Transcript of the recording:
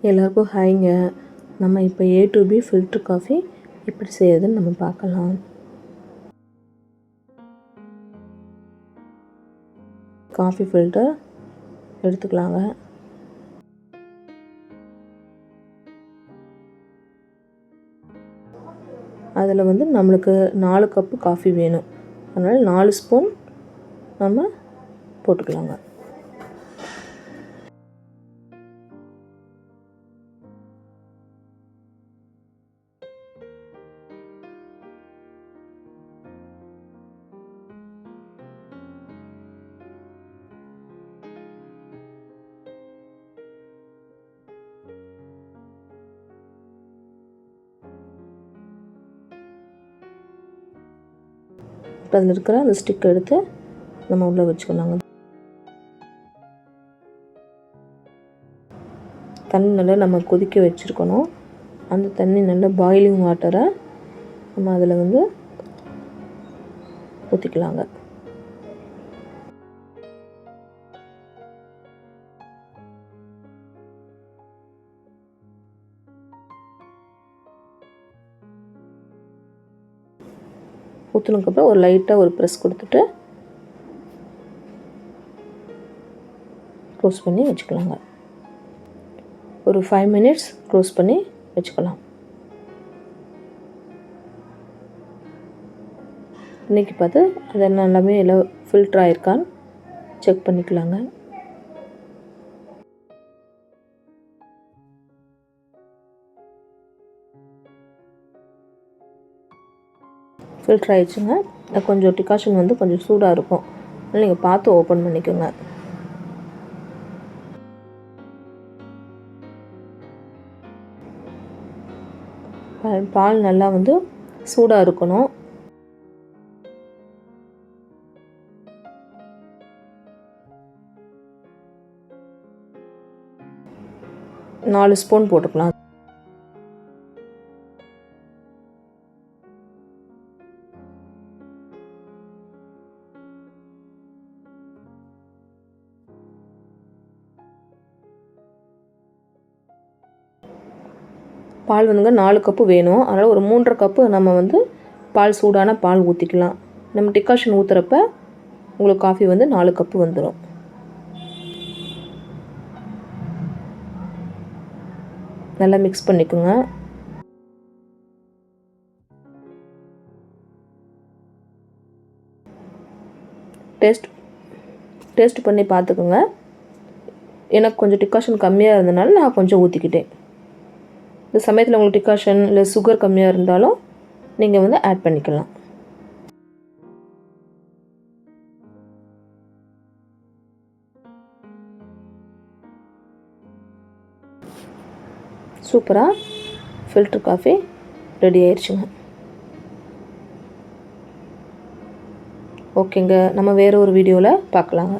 எல்லாருக்கும் ஹாய்ங்க. நம்ம இப்போ A to B filter coffee எப்படி செய்யறதுன்னு நம்ம பார்க்கலாம். காஃபி ஃபில்டர் எடுத்துக்கலாங்க. அதில் வந்து நம்மளுக்கு 4 கப்பு காஃபி வேணும். அதனால் 4 ஸ்பூன் நம்ம போட்டுக்கலாங்க. இப்போ அதில் இருக்கிற அந்த ஸ்டிக் எடுத்து நம்ம உள்ளே வச்சுக்கலாங்க. தண்ணி நல்லா நம்ம கொதிக்க வச்சுருக்கணும். அந்த தண்ணி நல்லா பாயிலிங் வாட்டரை நம்ம அதில் வந்து ஊற்றிக்கலாங்க. ஊற்றினதுக்கப்புறம் ஒரு லைட்டாக ஒரு ப்ரெஸ் கொடுத்துட்டு க்ளோஸ் பண்ணி வச்சுக்கலாங்க. ஒரு 5 மினிட்ஸ் க்ளோஸ் பண்ணி வச்சுக்கலாம். இன்றைக்கி பார்த்து அது எல்லாமே எல்லாம் ஃபில்டர் ஆகிருக்கான்னு செக் பண்ணிக்கலாங்க. ஃபில்டர் ஆகிடுச்சுங்க. கொஞ்சம் டிகாஷன் வந்து கொஞ்சம் சூடாக இருக்கும். அதனால் நீங்கள் பார்த்து ஓப்பன் பண்ணிக்கோங்க. பால் நல்லா வந்து சூடாக இருக்கணும். நாலு ஸ்பூன் போட்டுக்கலாம். பால் வந்துங்க 4 கப்பு வேணும். அதனால் ஒரு 3.5 கப்பு நம்ம வந்து பால் சூடான பால் ஊற்றிக்கலாம். நம்ம டிகாஷன் ஊற்றுறப்ப உங்களுக்கு காஃபி வந்து 4 கப்பு வந்துடும். நல்லா மிக்ஸ் பண்ணிக்கோங்க. டேஸ்ட் பண்ணி பார்த்துக்கோங்க. எனக்கு கொஞ்சம் டிகாஷன் கம்மியாக இருந்தனால நான் கொஞ்சம் ஊற்றிக்கிட்டேன். இந்த சமயத்தில் உங்களுக்கு டிகாஷன் இல்லை சுகர் கம்மியாக இருந்தாலும் நீங்கள் வந்து ஆட் பண்ணிக்கலாம். சூப்பராக ஃபில்டர் காஃபி ரெடி ஆயிடுச்சுங்க. ஓகேங்க, நம்ம வேறு ஒரு வீடியோவில் பார்க்கலாங்க.